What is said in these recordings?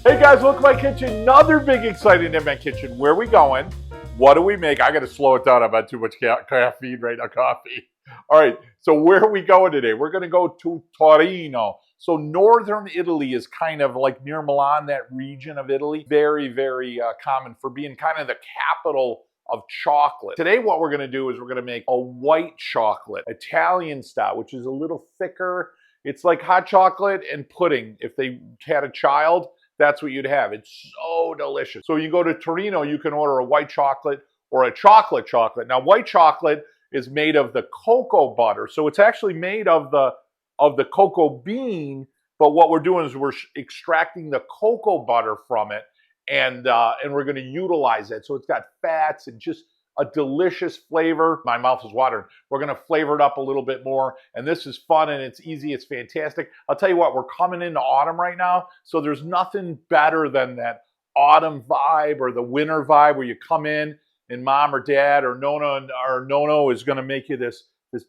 Hey guys, welcome to my kitchen. Another big exciting in my kitchen. Where are we going? What do we make? I got to slow it down. I've had too much caffeine right now, coffee. All right, so where are we going today? We're going to go to Torino. So northern Italy is kind of like near Milan, that region of Italy. Very, very common for being kind of the capital of chocolate. Today what we're going to do is we're going to make a white chocolate, Italian style, which is a little thicker. It's like hot chocolate and pudding. If they had a child, that's what you'd have. It's so delicious. So you go to Torino, you can order a white chocolate or a chocolate chocolate. Now, white chocolate is made of the cocoa butter. So it's actually made of the cocoa bean, but what we're doing is we're extracting the cocoa butter from it, and we're going to utilize it. So it's got fats and just a delicious flavor. My mouth is watering. We're going to flavor it up a little bit more. And this is fun and it's easy. It's fantastic. I'll tell you what, we're coming into autumn right now. So there's nothing better than that autumn vibe or the winter vibe where you come in and mom or dad or Nona or Nono is going to make you this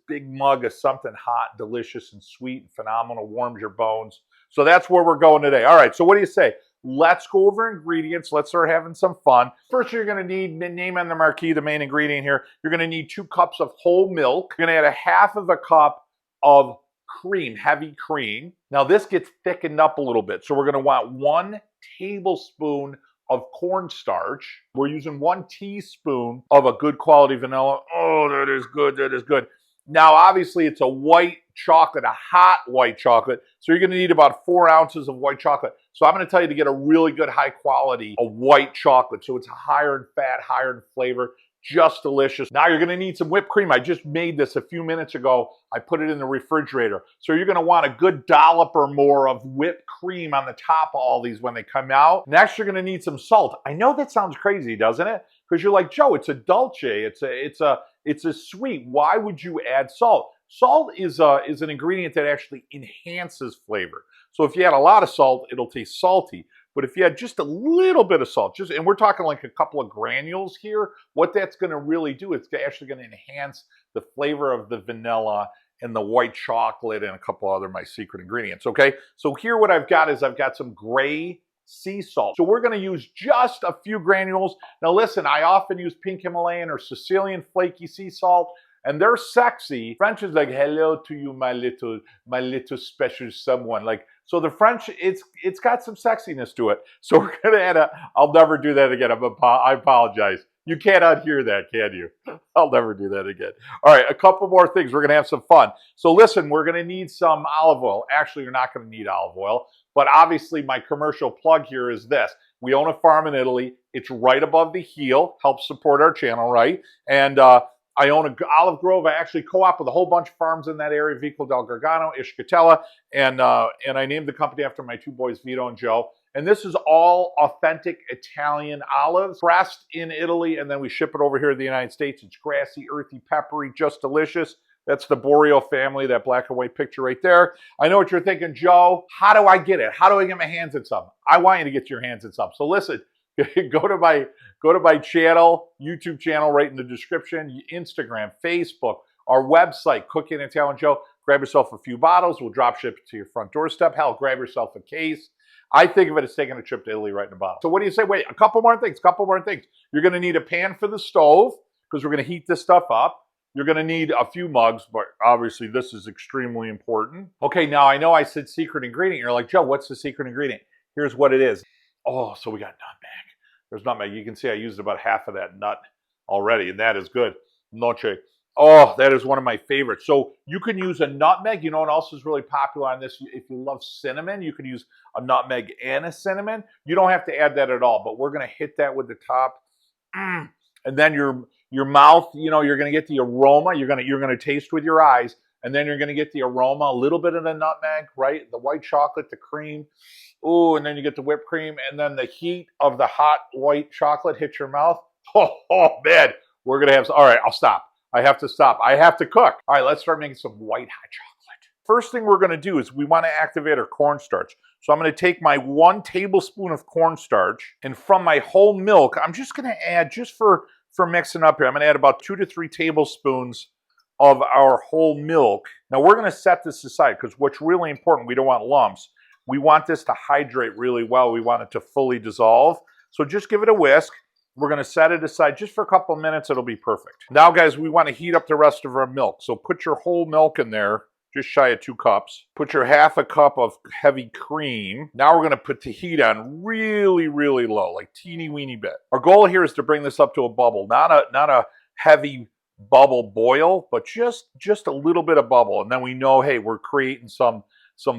big mug of something hot, delicious and sweet and phenomenal, warms your bones. So that's where we're going today. All right. So what do you say? Let's go over ingredients. Let's start having some fun. First, you're going to need, name on the marquee, the main ingredient here. You're going to need 2 cups of whole milk. You're going to add a half of a cup of cream, heavy cream. Now, this gets thickened up a little bit. So we're going to want 1 tablespoon of cornstarch. We're using 1 teaspoon of a good quality vanilla. Oh, that is good. That is good. Now, obviously, it's a white chocolate, a hot white chocolate. So you're going to need about 4 ounces of white chocolate. So I'm going to tell you to get a really good high quality of white chocolate. So it's higher in fat, higher in flavor, just delicious. Now you're going to need some whipped cream. I just made this a few minutes ago. I put it in the refrigerator. So you're going to want a good dollop or more of whipped cream on the top of all these when they come out. Next, you're going to need some salt. I know that sounds crazy, doesn't it? Because you're like, Joe, it's a dolce. It's a sweet. Why would you add salt? Salt is an ingredient that actually enhances flavor. So if you add a lot of salt, it'll taste salty. But if you add just a little bit of salt, and we're talking like a couple of granules here, what that's going to really do, it's actually going to enhance the flavor of the vanilla and the white chocolate and a couple other my secret ingredients, okay? So here what I've got is I've got some gray sea salt. So we're going to use just a few granules. Now listen, I often use pink Himalayan or Sicilian flaky sea salt, and they're sexy. French is like, hello to you, my little special someone. Like, so the French, it's got some sexiness to it. So we're going to add I'll never do that again. I apologize. You can't unhear that, can you? I'll never do that again. All right, a couple more things. We're going to have some fun. So listen, we're going to need some olive oil. Actually, you're not going to need olive oil. But obviously, my commercial plug here is this. We own a farm in Italy. It's right above the heel. Helps support our channel, right? And I own an olive grove. I actually co-op with a whole bunch of farms in that area, Vico del Gargano, Ischitella, and I named the company after my 2 boys, Vito and Joe. And this is all authentic Italian olives, pressed in Italy, and then we ship it over here to the United States. It's grassy, earthy, peppery, just delicious. That's the Borio family, that black and white picture right there. I know what you're thinking, Joe. How do I get it? How do I get my hands on some? I want you to get your hands on some. So listen, go to my channel, YouTube channel, right in the description, Instagram, Facebook, our website, Cooking Italian Joe. Grab yourself a few bottles. We'll drop ship it to your front doorstep. Hell, grab yourself a case. I think of it as taking a trip to Italy right in a bottle. So what do you say? Wait, a couple more things. You're going to need a pan for the stove because we're going to heat this stuff up. You're going to need a few mugs, but obviously this is extremely important. Okay, now I know I said secret ingredient. You're like, Joe, what's the secret ingredient? Here's what it is. Oh, so we got nutmeg. There's nutmeg. You can see I used about half of that nut already, and that is good. Noce. Oh, that is one of my favorites. So you can use a nutmeg. You know what else is really popular on this? If you love cinnamon, you can use a nutmeg and a cinnamon. You don't have to add that at all, but we're going to hit that with the top. And then your mouth, you know, you're going to get the aroma. You're going to taste with your eyes, and then you're going to get the aroma, a little bit of the nutmeg, right? The white chocolate, the cream. Ooh, and then you get the whipped cream, and then the heat of the hot white chocolate hits your mouth. Oh man, we're going to have, all right, I'll stop. I have to stop. I have to cook. All right, let's start making some white hot chocolate. First thing we're going to do is we want to activate our cornstarch. So I'm going to take my 1 tablespoon of cornstarch, and from my whole milk, I'm just going to add, just for mixing up here, I'm going to add about 2 to 3 tablespoons of our whole milk. Now we're going to set this aside because what's really important, we don't want lumps. We want this to hydrate really well. We want it to fully dissolve. So just give it a whisk. We're going to set it aside just for a couple of minutes. It'll be perfect. Now, guys, we want to heat up the rest of our milk. So put your whole milk in there, just shy of 2 cups. Put your half a cup of heavy cream. Now we're going to put the heat on really, really low, like teeny weeny bit. Our goal here is to bring this up to a bubble, not a heavy bubble boil, but just a little bit of bubble. And then we know, hey, we're creating some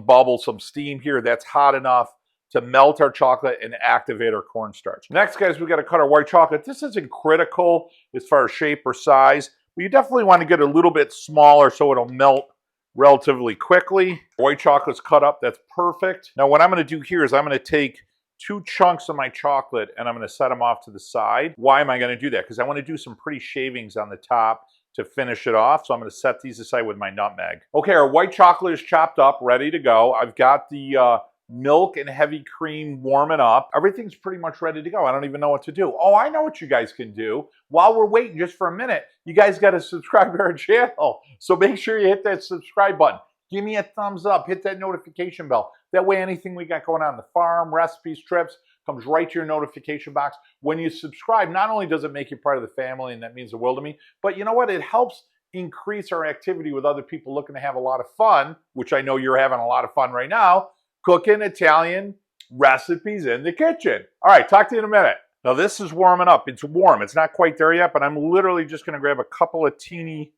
bubble, some steam here. That's hot enough to melt our chocolate and activate our cornstarch. Next, guys, we got to cut our white chocolate. This isn't critical as far as shape or size, but you definitely want to get a little bit smaller so it'll melt relatively quickly. White chocolate's cut up, that's perfect. Now what I'm going to do here is I'm going to take 2 chunks of my chocolate and I'm going to set them off to the side. Why am I going to do that? Because I want to do some pretty shavings on the top to finish it off. So I'm going to set these aside with my nutmeg. Okay, our white chocolate is chopped up, ready to go. I've got the milk and heavy cream warming up. Everything's pretty much ready to go. I don't even know what to do. Oh, I know what you guys can do. While we're waiting just for a minute, you guys got to subscribe to our channel. So make sure you hit that subscribe button. Give me a thumbs up. Hit that notification bell. That way anything we got going on the farm, recipes, trips, comes right to your notification box. When you subscribe, not only does it make you part of the family, and that means the world to me, but you know what? It helps increase our activity with other people looking to have a lot of fun, which I know you're having a lot of fun right now, cooking Italian recipes in the kitchen. All right, talk to you in a minute. Now this is warming up. It's warm. It's not quite there yet, but I'm literally just going to grab a couple of teeny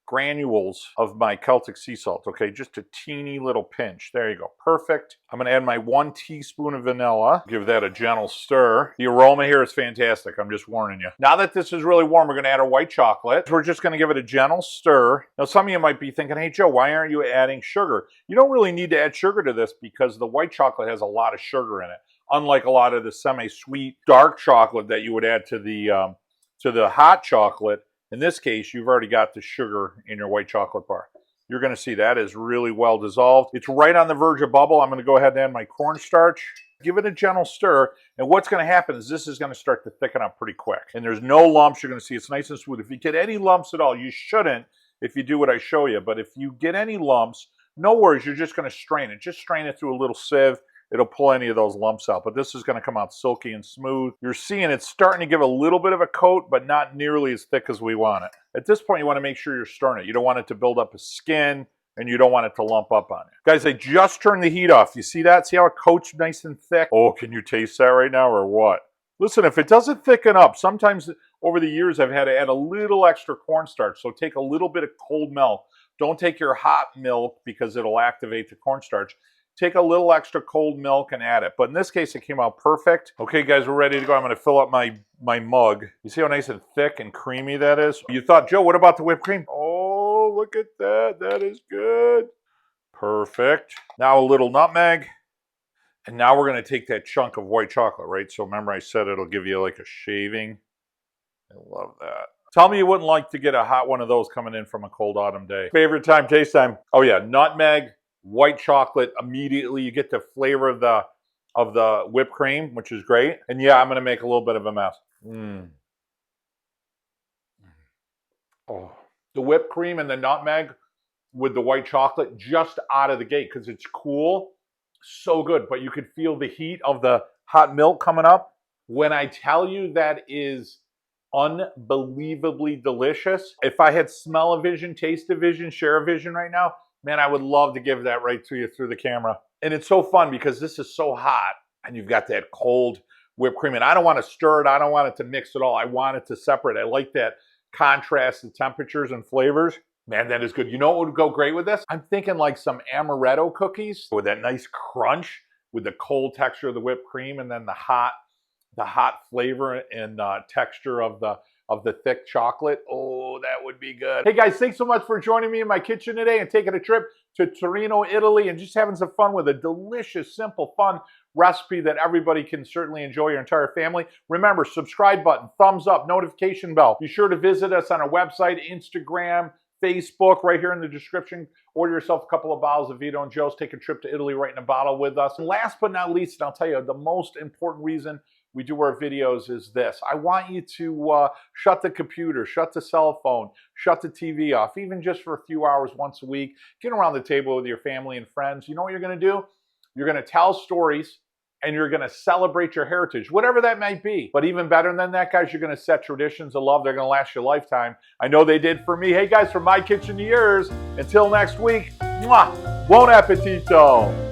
granules of my Celtic sea salt, okay? Just a teeny little pinch. There you go. Perfect. I'm going to add my 1 teaspoon of vanilla. Give that a gentle stir. The aroma here is fantastic. I'm just warning you. Now that this is really warm, we're going to add our white chocolate. We're just going to give it a gentle stir. Now, some of you might be thinking, hey, Joe, why aren't you adding sugar? You don't really need to add sugar to this because the white chocolate has a lot of sugar in it, unlike a lot of the semi-sweet dark chocolate that you would add to the hot chocolate. In this case, you've already got the sugar in your white chocolate bar. You're going to see that is really well dissolved. It's right on the verge of bubble. I'm going to go ahead and add my cornstarch. Give it a gentle stir. And what's going to happen is this is going to start to thicken up pretty quick. And there's no lumps. You're going to see it's nice and smooth. If you get any lumps at all, you shouldn't if you do what I show you. But if you get any lumps, no worries. You're just going to strain it. Just strain it through a little sieve. It'll pull any of those lumps out, but this is going to come out silky and smooth. You're seeing it's starting to give a little bit of a coat, but not nearly as thick as we want it. At this point, you want to make sure you're stirring it. You don't want it to build up a skin, and you don't want it to lump up on you. Guys, I just turned the heat off. You see that? See how it coats nice and thick? Oh, can you taste that right now or what? Listen, if it doesn't thicken up, sometimes over the years I've had to add a little extra cornstarch, so take a little bit of cold milk. Don't take your hot milk because it'll activate the cornstarch. Take a little extra cold milk and add it. But in this case, it came out perfect. Okay, guys, we're ready to go. I'm going to fill up my mug. You see how nice and thick and creamy that is? You thought, Joe, what about the whipped cream? Oh, look at that. That is good. Perfect. Now a little nutmeg. And now we're going to take that chunk of white chocolate, right? So remember I said it'll give you like a shaving. I love that. Tell me you wouldn't like to get a hot one of those coming in from a cold autumn day. Favorite time, taste time. Oh yeah, nutmeg. White chocolate, immediately you get the flavor of the whipped cream, which is great. And yeah, I'm going to make a little bit of a mess. Oh, the whipped cream and the nutmeg with the white chocolate just out of the gate because it's cool. So good, but you could feel the heat of the hot milk coming up. When I tell you that is unbelievably delicious, if I had smell-o-vision, taste-o-vision, share-o-vision right now, man, I would love to give that right to you through the camera. And it's so fun because this is so hot and you've got that cold whipped cream. And I don't want to stir it. I don't want it to mix at all. I want it to separate. I like that contrast in temperatures and flavors. Man, that is good. You know what would go great with this? I'm thinking like some amaretto cookies with that nice crunch with the cold texture of the whipped cream and then the hot flavor and texture of the thick chocolate. Oh, that would be good. Hey guys, thanks so much for joining me in my kitchen today and taking a trip to Torino, Italy, and just having some fun with a delicious, simple, fun recipe that everybody can certainly enjoy, your entire family. Remember, subscribe button, thumbs up, notification bell. Be sure to visit us on our website, Instagram, Facebook, right here in the description. Order yourself a couple of bottles of Vito and Joe's. Take a trip to Italy right in a bottle with us. And last but not least, and I'll tell you, the most important reason we do our videos is this. I want you to shut the computer, shut the cell phone, shut the TV off, even just for a few hours once a week. Get around the table with your family and friends. You know what you're going to do? You're going to tell stories, and you're going to celebrate your heritage, whatever that might be. But even better than that, guys, you're going to set traditions of love. They're going to last your lifetime. I know they did for me. Hey, guys, from my kitchen to yours, until next week, mwah, buon appetito.